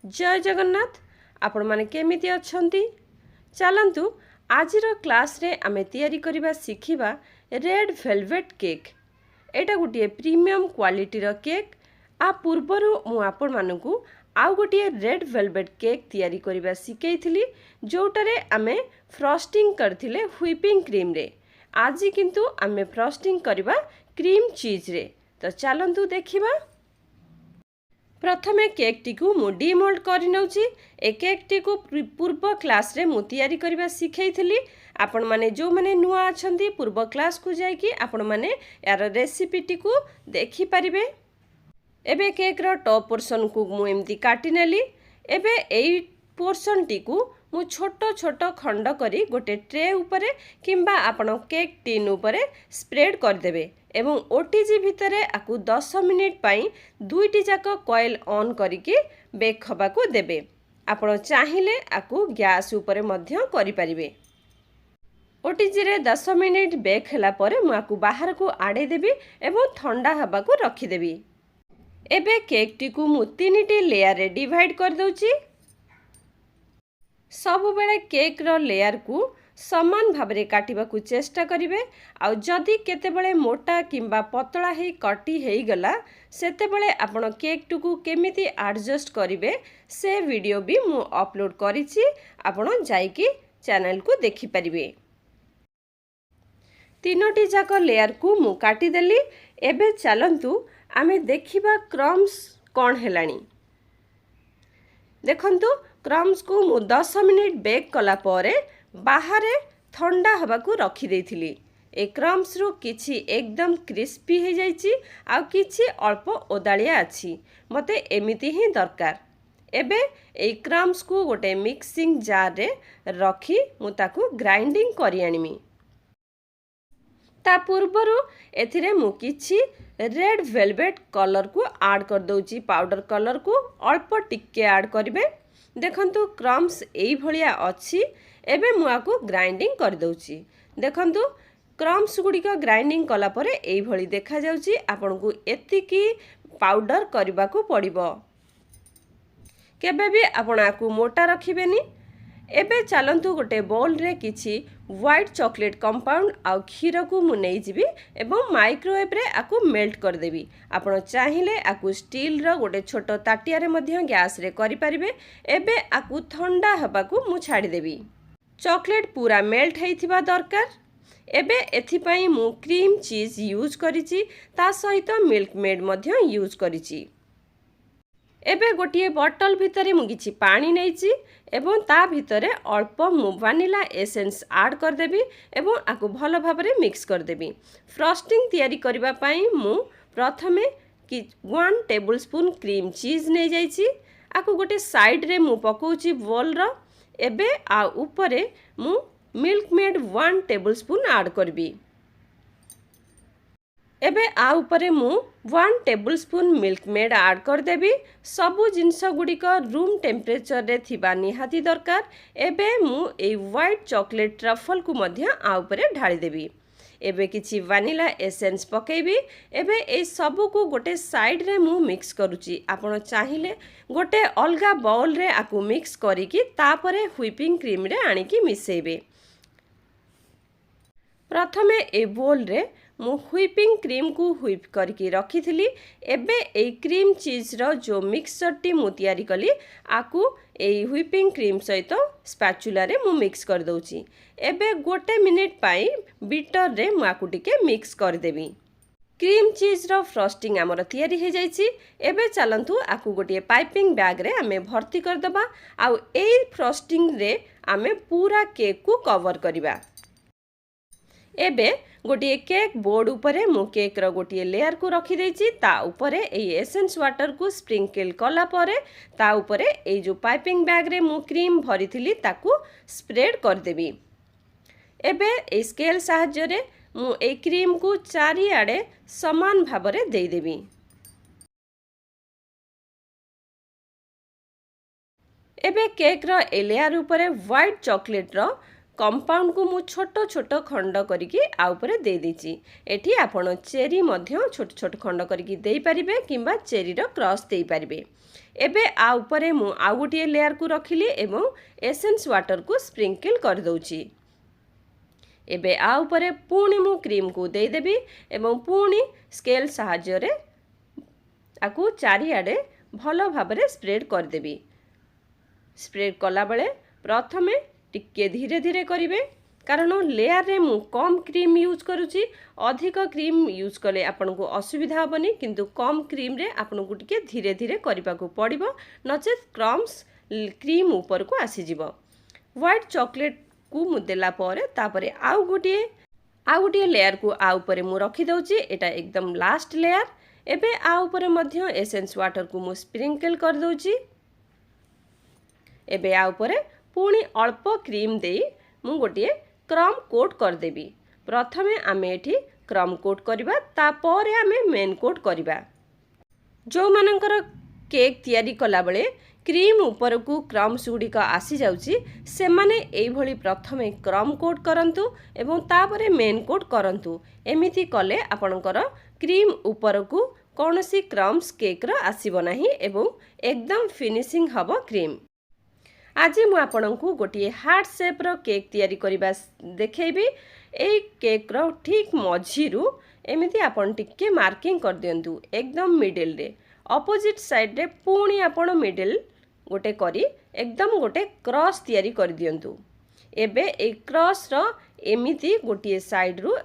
जय जगन्नाथ। आपण माने केमिति अछंती? चलंतु आजिर क्लास रे आमे तैयारी करिबा शिखिबा रेड वेलवेट केक। एटा गोटे प्रीमियम क्वालिटी रो केक। आ पूर्वरु मु आपण मानकु आउ गोटे रेड वेलवेट केक तैयारी करिबा सिकेइथिली, जोटारे आमे फ्रस्टिंग करथिले व्हिपिंग क्रीम रे। आजि किंतु आमे फ्रस्टिंग करिबा क्रीम चीज रे। तो चलंतु देखिबा। प्रथमे केक टी को मु डिमोल्ड कर नउची। ए केक टी को पूर्व क्लास रे मु तैयारी करबा सिखेइथिली। आपण माने जो माने नुआ अछंती पूर्व क्लास को जाय कि आपण माने यार रेसिपी टी को देखि परिबे। एबे केक रो टॉप पोर्शन को मु एमती काटी नेली। एबे एई पोर्शन टी को मु छोटो छोटो खंड करी गोटे ट्रे उपरे किंबा आपण केक टिन उपरे स्प्रेड कर देबे एवं ओटीजी भितरे आकु 10 मिनिट पाई दुईटी जाक कॉइल ऑन करिकी बेक हबा को देबे। आपण चाहिले आकु गैस उपरे मध्य करि परिबे। ओटीजी रे 10 मिनिट बेक हला परे मु आकु बाहर को आडे देबी एवं ठंडा हबा को रखि देबी। एबे केक टी को मु 3टी लेयर रे डिवाइड कर दउची। सब बेले केक रो लेयर को समान भाबरे काटिबा को चेष्टा करिवे। आ जदि केते बेले मोटा किंबा पतला हे कटी हेई गला सेते बेले आपण केक टू को केमिति एडजस्ट करिवे से वीडियो भी मु अपलोड करिछि। आपण जाईकी चैनल को देखि परिवे। तीनोटी जाक लेयर को मु काटी देली। एबे चलंतु आमे देखिबा क्रम्स कोन हेलानी। देखंतु क्रम्स को मु 10 मिनिट बेक कला परे बाहरे ठंडा हवा को रखी देइथिली। ए क्रम्स रो किछि एकदम क्रिस्पी हे जाइछि आ किछि अल्प ओदालिया अछि। मते एमिति ही दरकार। एबे ए क्रम्स को गोटे मिक्सिंग जार रे रखी मु ताकू ग्राइंडिंग करि आनिमी। ता पूर्वरु एथिरे मु किछि रेड वेलवेट कलर को ऐड कर दउची। पाउडर कलर को अल्प टिके ऐड करिवे। देखंतु क्रम्स एई भलिया अछि। एबे मु आकु ग्राइंडिंग कर दउची। देखंतु क्रम्स गुडी को ग्राइंडिंग कला परे एई भली देखा जाउची। आपन को एतिकी पाउडर करबा को पड़िबो। केबे भी आपन आकु मोटा रखिबेनी। एबे चलंतु गोटे बोल रे किछि व्हाइट चॉकलेट कंपाउंड आ क्षीर को मु नै जिबी एवं माइक्रोवेव रे आकु मेल्ट कर देबी। आपण चाहिले आकु स्टील रो गोटे छोटो ताटिया रे मध्य गैस रे करि परिबे। एबे आकु ठंडा हबा को मु छाडी देबी। चॉकलेट पूरा मेल्ट हेइथिबा दरकार। एबे एथि पई मु क्रीम चीज यूज करिछि। ता सहित मिल्क मेड मध्य यूज करिछि। एबे गोटिए बॉटल भितरे मु किछि पानी नेइछि एवं ता भितरे अल्प मु वानिला एसेंस ऐड कर देबी एवं आकु भलो भाबरे मिक्स कर देबी। फ्रस्टिंग तैयारी करिबा पई मु प्रथमे 1 टेबल स्पून क्रीम चीज नै जाइछि। आकु गोटे साइड रे मु पकोउछि बोल रो। एबे आ ऊपरे मु milk made 1 table spoon add करबी। एबे आ ऊपरे मु 1 table spoon milk made add कर देबी। सबु जिंस गुडी को रूम टेम्परेचर रे थिबा निहाती दरकार। एबे मु ए व्हाइट चॉकलेट ट्रफल को मध्य आ ऊपरे ढाली देबी। एबे किछि वानिला एसेंस पकेबी। एबे ए सबु को गोटे साइड रे मु मिक्स करूची। आपण चाहिले गोटे अलगा बाउल रे आकु मिक्स करिकी तापरे व्हिपिंग क्रीम रे आनिकी मिसेबे। प्रथमे ए बोल रे मु व्हिपिंग क्रीम को व्हिप करके रखी थिली। एबे ए क्रीम चीज रो जो मिक्सचर टी मु तैयारी कली आकु ए व्हिपिंग क्रीम सहित स्पैचुला रे मु मिक्स कर दउची। एबे गोटे मिनिट पाई बीटर रे मु आकु टिके मिक्स कर देबी। क्रीम चीज रो फ्रस्टिंग हमर तैयारी हे जाइछि। एबे चलंतु आकु गोटे पाइपिंग बैग रे आमे भर्ती कर दबा। आ ए फ्रस्टिंग रे आमे पूरा केक को कवर करिबा। एबे गोटे केक बोर्ड उपरे मु केक रो गोटे लेयर को रखी देछि। ता उपरे ए एसेंस वाटर को स्प्रिंकल कला परे ता उपरे ए जो पाइपिंग बैग रे मु क्रीम भरी थिली ताकू स्प्रेड कर देबी। एबे ए स्केल सहाय्य रे मु ए क्रीम को चारि आडे समान भाबरे देई देबी। एबे केक रो ए लेयर उपरे व्हाइट चॉकलेट रो कंपाउंड को मु छोट छोट खंड करिकी आ ऊपर दे देछि। एठी आपण चेरी मध्य छोट छोट खंड करिकी देई परिबे किंबा चेरी रो क्रॉस देई परिबे। एबे आ ऊपर मु आ गोटे लेयर को रखिली एवं एसेंस वाटर को स्प्रिंकल कर दउछि। एबे आ ऊपर पुणी मु क्रीम को दे देबी एवं पुणी स्केल सहाय्य रे आकु चारिआडे भलो भाबरे स्प्रेड कर देबी। स्प्रेड कला बेले प्रथमे टिके धीरे धीरे करिवे कारण लेयर रे मु कम क्रीम यूज करूची। अधिक क्रीम यूज कले आपन को असुविधा हबनी किंतु कम क्रीम रे आपन को टिके धीरे धीरे करिबा को पड़िबो नचे क्रम्स क्रीम ऊपर को आसी जिवो। व्हाइट चॉकलेट को मु देला परे तापरे आउ गोटे लेयर को आ ऊपर मु रखी दउची। एटा एकदम लास्ट लेयर। एबे आ ऊपर मध्य एसेंस वाटर को मु स्प्रिंकल कर दउची। एबे आ ऊपर पुणी अल्प क्रीम देई मु गोटे क्रम कोट कर देबी। प्रथमे आमे एठी क्रम कोट करबा तापरे आमे मेन कोट करबा। जो मानकर केक तयारी कला बेले क्रीम ऊपर को क्रम्स गुड़िक आसी जाउची से माने एई भली प्रथमे क्रम कोट करंतु एवं तापरे मेन कोट करंतु। एमिति कले आपणकर क्रीम ऊपर को कौनसी क्रम्स केक रो आसीबो नाही एवं एकदम फिनिशिंग हबो क्रीम। आज मु आपनकु गोटे हार्ट शेप रो केक तयारी करिबा देखैबी। एई केक रो ठीक मझिरु एमिति आपन टिके मार्किंग कर दियंतु एकदम मिडिल रे। अपोजिट साइड रे पुणी आपन मिडिल गोटे करी एकदम गोटे क्रॉस तयारी कर दियंतु। एबे ए क्रॉस रो एमिति गोटे साइड रु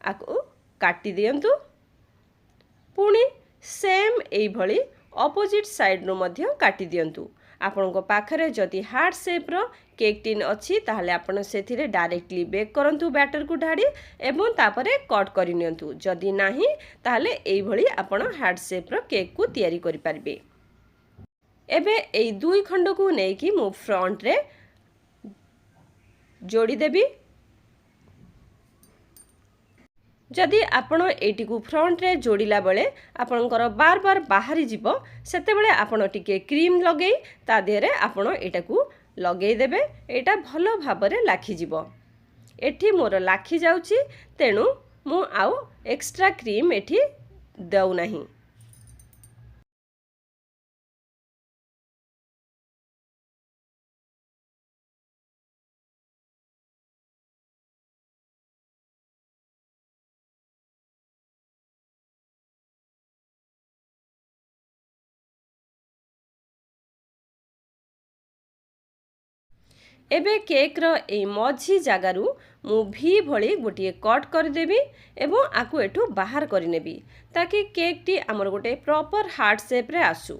आको काटी दियंतु। पुणी सेम एई भली अपोजिट साइड रो मध्य काटी दियंतु। आपण को पाखरे जदि हार्ट शेप रो केक टिन अछि ताहले आपण सेथिरे डायरेक्टली बेक करंतु बैटर को ढाडी एवं तापरे कट करि नियंतु। जदि नाही ताहले एई भली आपण हार्ट शेप रो केक को तयारी करि पारबे। एबे एई दुई खंड को नेकी मु फ्रंट रे जोड़ी देबी। जदि आपण एटी को फ्रंट रे जोड़िला बेले आपणकर बार बार बाहरी जीवो सेते बेले आपण टिके क्रीम लगेई ता देहरे आपण एटा को लगेई देबे। एटा भलो भाबरे लाखी जीवो। एठी मोर लाखी जाउची तेनु मु आउ एक्स्ट्रा क्रीम एठी दउ नाही। एबे केक रो ए मझी जगारू मु भी भली गोटे कट कर देबी एवं आकु एठू बाहर कर नेबी ताकि केक टी हमर गोटे प्रॉपर हार्ट शेप रे आसु।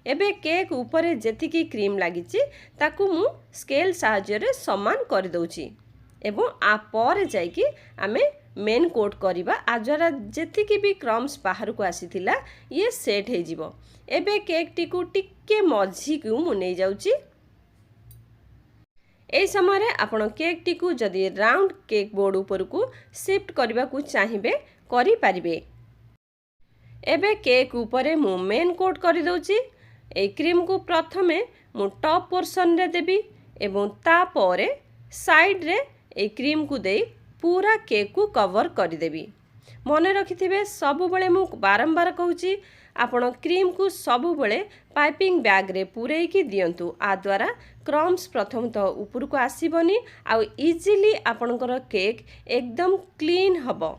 एबे केक ऊपर जेतिकी क्रीम लागिची ताकु मु स्केल सहाय्य रे समान कर दउची एवं आ पर जाईकी आमे मेन कोट करिबा। आ जरा जेतिकी भी क्रम्स बाहर को आसीथिला ये सेट हे जिवो। एबे केक टी को टिके मझी को मु नै जाउची। ए समय आपण केक टी को जदि राउंड केक बोर्ड ऊपर को शिफ्ट करबा को चाहिबे करि परिबे। एबे केक ऊपर मु मेन कोट कर दउची। ए क्रीम को प्रथमे मु टॉप पोर्शन रे देबी एवं ता परे साइड रे ए क्रीम को दे पूरा केक को कवर कर देबी। मने रखिथिबे सब बेले मु बारंबार कहूची आपण क्रीम को सब बेले पाइपिंग बैग रे पूरे की दियंतु। आ द्वारा क्रम्स प्रथम तो ऊपर को आसीबनी आ इजीली आपणकर केक एकदम क्लीन हबो।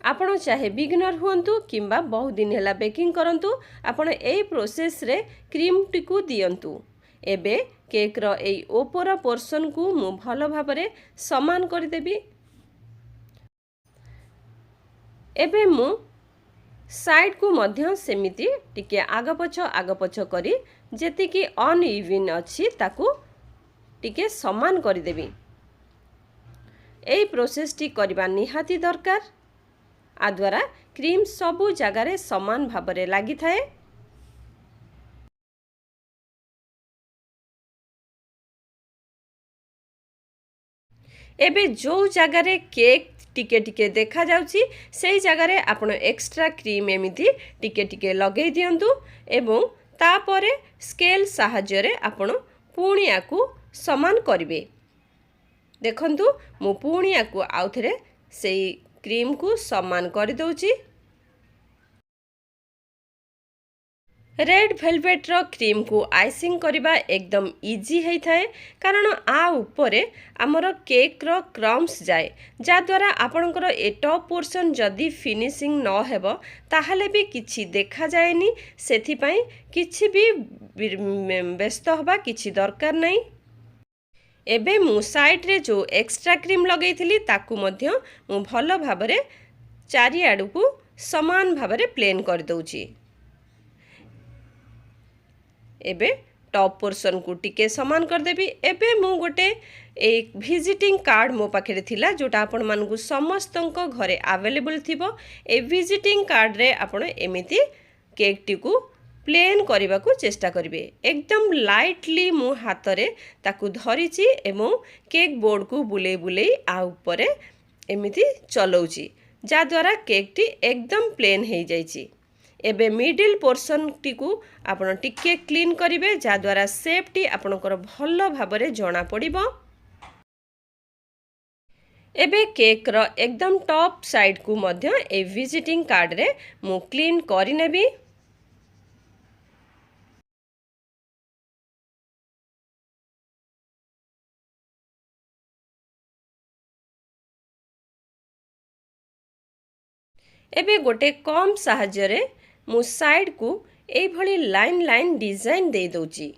आपण चाहे बिगिनर हुंतु किंबा बहुत दिन हैला बेकिंग करंतु आपण एई प्रोसेस रे क्रीम टिकु दियंतु। एबे केक रो एई ऊपर पोर्शन को मु भलो भाबरे समान कर देबी। एबे मु साइड को मध्य सेमिति टिके आग पछ करी जेतिकी अनइवन अछि ताकू टिके समान कर देबी। एई प्रोसेस टी करबा निहाती दरकार। आ द्वारा क्रीम सबु जगार समान भाबरे लागि थाए। एबे जो जगार केक टिके टिके देखा जाउची सेई जगार आपण एक्स्ट्रा क्रीम एमिति टिके टिके लगेई दियंतु एवं तापरे स्केल सहाय्य रे आपण पुणी याकू समान करिवे। देखंतु मु पुणी याकू आउ थरे सेई क्रीम को समान कर दउची। रेड वेलवेट रो क्रीम को आइसिंग करबा एकदम इजी है थाए, कारण आ उपरे आमर केक रो क्रम्स जाए, जा द्वारा आपणकर ए टॉप पोर्शन जदि फिनिशिंग न हेबो ताहले भी किछि देखा जाएनी। सेथि पई किछि भी व्यस्त हबा किछि दरकार नहीं। एबे मु साइड रे जो एक्स्ट्रा क्रीम लगैथिली ताकू मध्य मु भलो भाबरे चारि आडू को समान भाबरे प्लेन कर दउची। एबे टॉप पोर्शन को टिके समान कर देबी। एबे मु गोटे एक विजिटिंग कार्ड मो पाखे थिला जोटा आपण मानकु समस्तंक घरे अवेलेबल थिबो। ए विजिटिंग कार्ड रे आपण एमिति केक टी को प्लेन करबा को चेष्टा करिवे। एकदम लाइटली मु हाथ रे ताकू धरिची एवं केक बोर्ड को बुले बुले आ ऊपर एमिति चलौची, जा द्वारा केक टी एकदम प्लेन हो जाइची। एबे मिडिल पोर्शन टी को आपण टिके क्लीन करिवे, जा द्वारा शेप टी आपणकर भलो भाबरे जणा पड़िबो। एबे केक रो एकदम टॉप साइड को मध्य ए विजिटिंग कार्ड रे मु क्लीन करि नेबी। एबे गोटे कम साहाय्य रे मु साइड को एई भली लाइन लाइन डिजाइन दे दउची।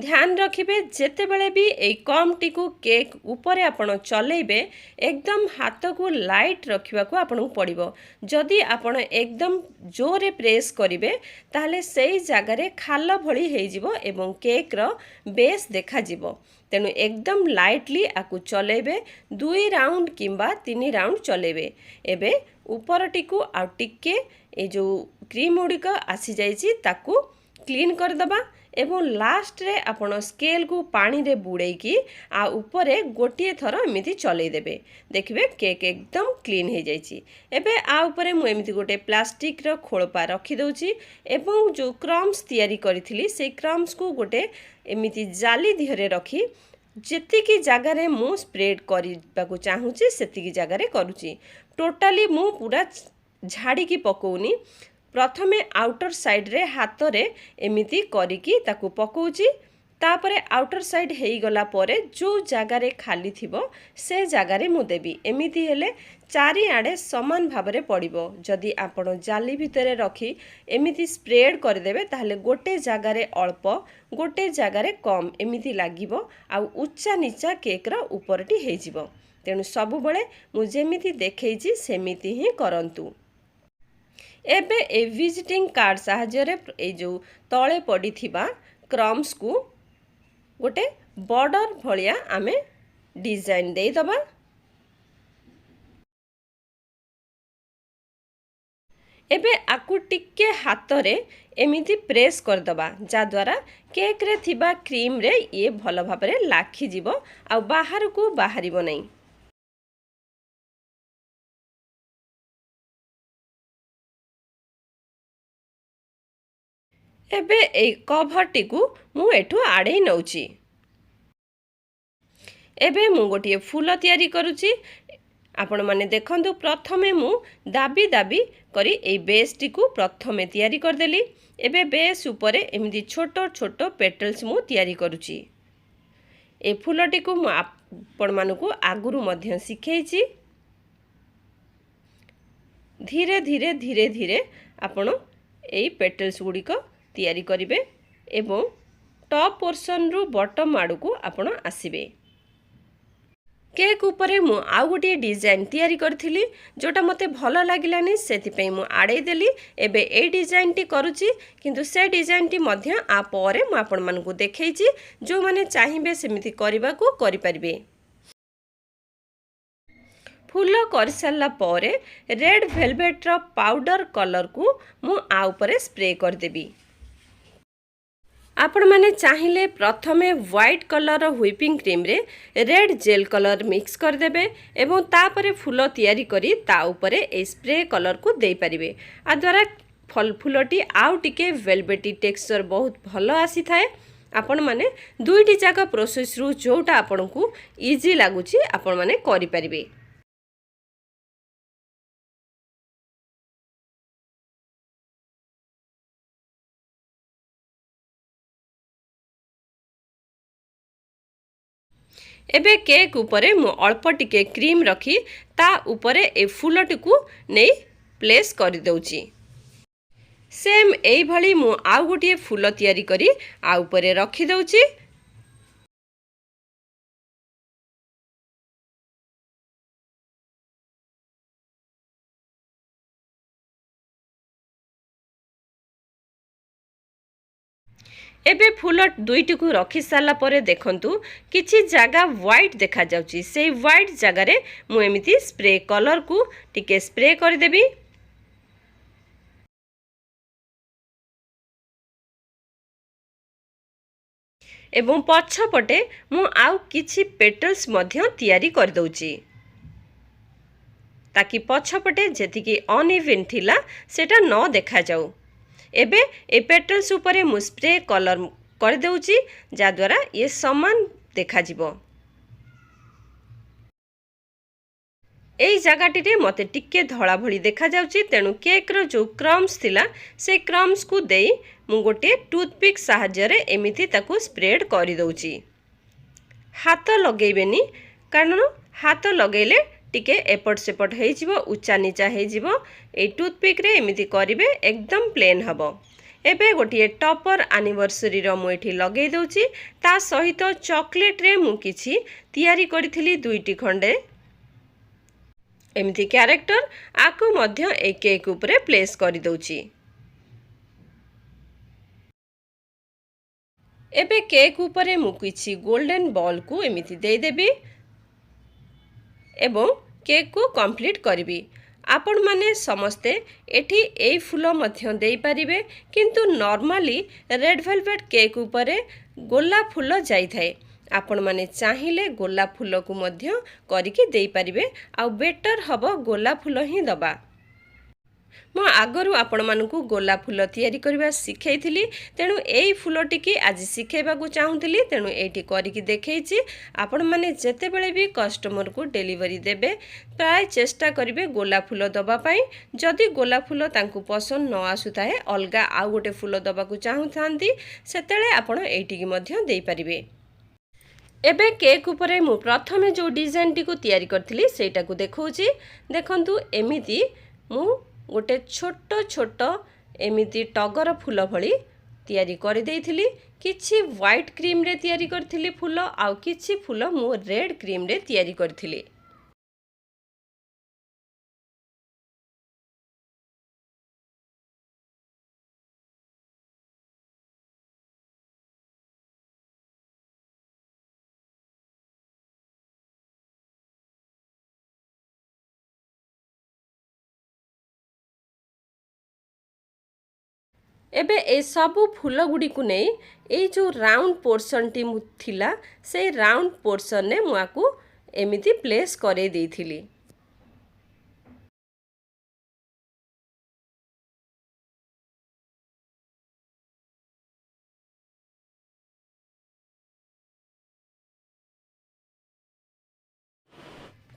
ध्यान रखिबे जेते बेले भी एई कम टी को केक ऊपर आपण चलेबे एकदम हाथ को लाइट रखिबा को आपण पड़िबो। जदि आपण एकदम जोरे प्रेस करिवे ताहले सेई जागा रे खाल भली हेई जिवो एवं केक रो बेस देखा जिवो। तेनु एकदम लाइटली आकु चलेबे 2 राउंड किंबा 3 राउंड चलेबे। एबे ऊपर टी को आ टिके ए जो क्रीम उडिक आसी जाइची ताकू क्लीन कर दबा एवं लास्ट रे आपण स्केल को पानी रे बुड़े की आ ऊपरे गोटिए थर एमिति चलै देबे। देखिबे केक एकदम क्लीन हो जाइची। एबे आ ऊपरे मु एमिति गोटे प्लास्टिक रो खोलपा रखी दउची एवं जो क्रम्स तयारी करिथिली से क्रम्स को गोटे एमिति जाली दिहरे रखी जेतिकी जगह रे मु स्प्रेड करबा को चाहूची सेतिकी जगह रे करूची। टोटाली मु पूरा झाड़ी की पकोनी, प्रथमे आउटर साइड रे हाथ रे एमिति करिकी ताकू पकोची। तापरे आउटर साइड हेई गला परे जो जगह रे खाली थिबो से जगह रे मु देबी। एमिति हेले चारि आडे समान भाबरे पड़िबो। जदि आपण जाली भितरे रखी एमिति स्प्रेड कर देबे ताहले गोटे जगह रे अल्प गोटे जगह रे कम एमिति लागिबो आ उच्चा नीचा केक रो ऊपरटी हेई जिवो। तेणु सबु बळे मु जेमिति देखैची सेमिति ही करंतु। एबे ए विजिटिंग कार्ड साहाय्य रे ए जो तळे पड़ी थिबा क्रम्स को गोटे बॉर्डर भलिया आमे डिजाइन दे दबा। एबे आकु टिके हाथ रे एमिति प्रेस कर दबा, जा द्वारा केक रे थिबा क्रीम रे ये भलो भाबरे लाखी जिवो आ बाहर को बाहरिबो नहीं। एबे ए कवर टी को मु एठू आड़े नउची। एबे मु गोटे फूल तैयारी करूची। आपण माने देखंतु प्रथमे मु दाबी दाबी करी ए बेस टी को प्रथमे तैयारी कर देली। एबे बेस ऊपरे एमिति छोटो छोटो पेटल्स मु तैयारी करूची। ए फूल टी को मु आपण मानकु आगुरु मध्य सिखेइची। धीरे धीरे धीरे धीरे आपण ए पेटल्स गुडी को तैयारी करिवे एवं टॉप पोर्शन रु बॉटम आडू को आपण आसीबे। केक ऊपर मु आउ गोटे डिजाइन तैयारी करथिली जोटा मते भलो लागिलानी, सेति पई मु आड़े देली। एबे ए डिजाइन टी करूची, किंतु से डिजाइन टी मध्य आ परे मु आपण मानकु देखैची। जो माने चाहिबे सेमिति करिबा को करि परिबे। फूल कर सारा परे रेड वेलवेट रो पाउडर कलर को मु आ ऊपर स्प्रे कर देबी। आपण माने चाहिए प्रथमे व्हाइट कलर व्हिपिंग क्रीम रे रेड जेल कलर मिक्स कर देबे एवं तापरे फूल तैयारी करी ता ऊपरे ए स्प्रे कलर को दे परिबे। आ द्वारा फूलटी आउ टिके वेलवेटी टेक्सचर बहुत भलो आसी थाए आपण माने दुईटी जाका प्रोसेस रु जोटा आपनकू इजी लागुची आपण माने करि परिबे। एबे केक उपरे मु अल्प टिके क्रीम रखी ता उपरे ए फूलटी को नहीं प्लेस कर दउची। सेम एई भली मु आउ गोटे फूल तैयारी करी आ उपरे रखी दउची। एबे फूल दुईटी को रखी सारा परे देखंतु किछि जागा व्हाइट देखा जाउची। से व्हाइट जगह रे मु एमिति स्प्रे कलर को टिके स्प्रे कर देबी। एवं पछपटे मु आउ किछि पेटल्स मध्य तैयारी कर दउची ताकि पछपटे जेतिकी अनइवन थिला सेटा न देखा जाऊ। एबे ए पेटल्स उपरे मु स्प्रे कलर कर दउची जा द्वारा ये समान देखा जिवो। एई जगाटी रे मते टिके धळा भଳି देखा जाउची तेनु केक रो जो क्रम्स थिला से क्रम्स को देई मु गोटे टूथपिक सहाय्य रे एमिति ताकू स्प्रेड करि दउची। हाथ लगेबेनी कारण हाथ लगेले टिके एपट सेपट हे जिवो उच्चा नीचा हे जिवो। ए टूथपिक रे एमिति करिवे एकदम प्लेन हबो। एबे गोटे टॉपर एनिवर्सरी रो मु एठी लगेई दउची ता सहित चॉकलेट रे मु किछि तैयारी करथिली दुईटी खंडे एमिति कैरेक्टर आकु मध्य ए केक उपरे प्लेस करि दउची। एबे केक उपरे मु किछि गोल्डन बॉल को एमिति देई देबी एवं केक को कंप्लीट करिबी। आपण माने समस्ते एठी एई फूल मध्य देई परिबे किंतु नॉर्मली रेड वेलवेट केक उपरे गोलाप फूल जाई थाए। आपण माने चाहिले गोलाप फूल को मध्य करिके देई परिबे आ बेटर हबो गोलाप फूल ही दबा। मो आगरु आपण मानकू गोलाप फूल तैयारी करबा सिखैथिली तेनु एई फूलटी की आज सिखेबा को चाहुथिली तेनु एठी करिकी देखैछि। आपण माने जेते बेले भी कस्टमर को डिलीवरी देबे प्राय चेष्टा करिवे गोलाप फूल दबा पई। जदि गोलाप फूल तांकू पसंद न आसुताए अलगा आउ गोटे फूल दबा को चाहुथांती सेतेले आपण एठी की मध्य देई परिबे। एबे केक उपरे मु प्रथमे जो डिजाइन टी को तैयारी करथिली सेटा को देखौछि। देखंतु एमिति मु गोटे छोट छोट एमिति टगर फूल भली तैयारी कर देइथिली। किछि व्हाइट क्रीम रे तैयारी करथिली फूल आउ किछि फूल मु रेड क्रीम रे तैयारी करथिली। एबे ए सबु फूल गुडी को नै ए जो राउंड पोर्शन टी थिला से राउंड पोर्शन ने मुआकू एमिति प्लेस करे देइथिली।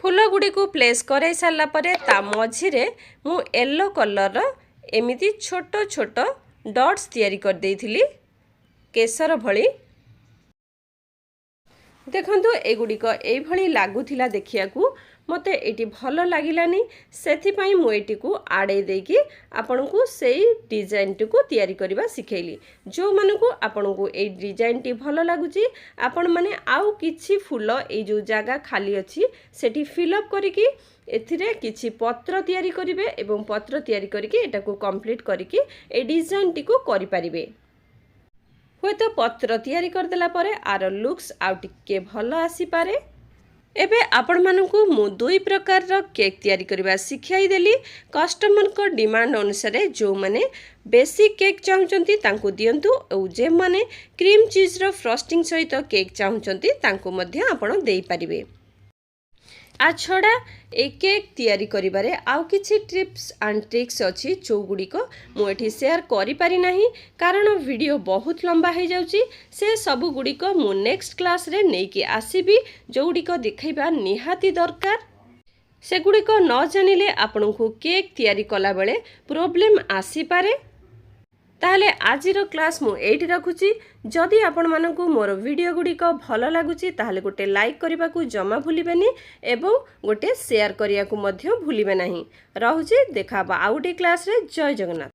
फूल गुडी को प्लेस करे सारला परे ता मझिरे मु येलो कलर एमिति छोट छोट डॉट्स तैयारी कर देइथिली केसर भली। देखंतु एगुड़िक एई भली लागुथिला देखियाकू मते एटी भलो लागिलानी सेथि पई मु एटी को आडे देकी आपनकू सेई डिजाइन टी को तैयारी करबा सिखैली। जो मानकू आपनकू एई डिजाइन टी भलो लागुची आपण माने आउ किछि फूल एई जो जागा खाली अछि सेठी फिल अप करिकी एथिरे किछि पत्र तैयारी करिवे एवं पत्र तैयारी करिकी एटा को कंप्लीट करिकी ए डिजाइन टी को करि परिबे। होय तो पत्र तैयारी कर देला परे आर लुक्स आउ टिके भलो आसी पारे। एबे आपण मानकू मु दुई प्रकार रो केक तैयारी करबा सिखाई देली। कस्टमर को डिमांड अनुसार जो माने बेसिक केक चाहुचंती तांको दियंतु और जे माने क्रीम चीज रो फ्रस्टिंग सहित केक चाहुचंती तांको मध्य आपण देई परिबे। छड़ा ए केक तैयारी करिबारे आउ किछि टिप्स एंड ट्रिक्स अछि जो गुड़िक मुझे शेयर करि पारि नाही कारण वीडियो बहुत लंबा हो जाउची से सब गुड़िक मु नेक्स्ट क्लास रे नेकी आसीबी जो गुड़िक देखैबा निहाती दरकार से गुड़िक न जानिले आपनकु केक तैयारी कला बेले प्रोब्लेम आसी पारे। ताहले आजिर क्लास मु एठी रखुची जदि आपण मानकु मोर वीडियो गुड़िक भल लगुची ताहले गोटे लाइक करने को जमा भूलिबेनी एवं गोटे शेयर करिया को मध्य भूलिबे नाही। रहुची देखा आउ गोटे क्लास रे। जय जगन्नाथ।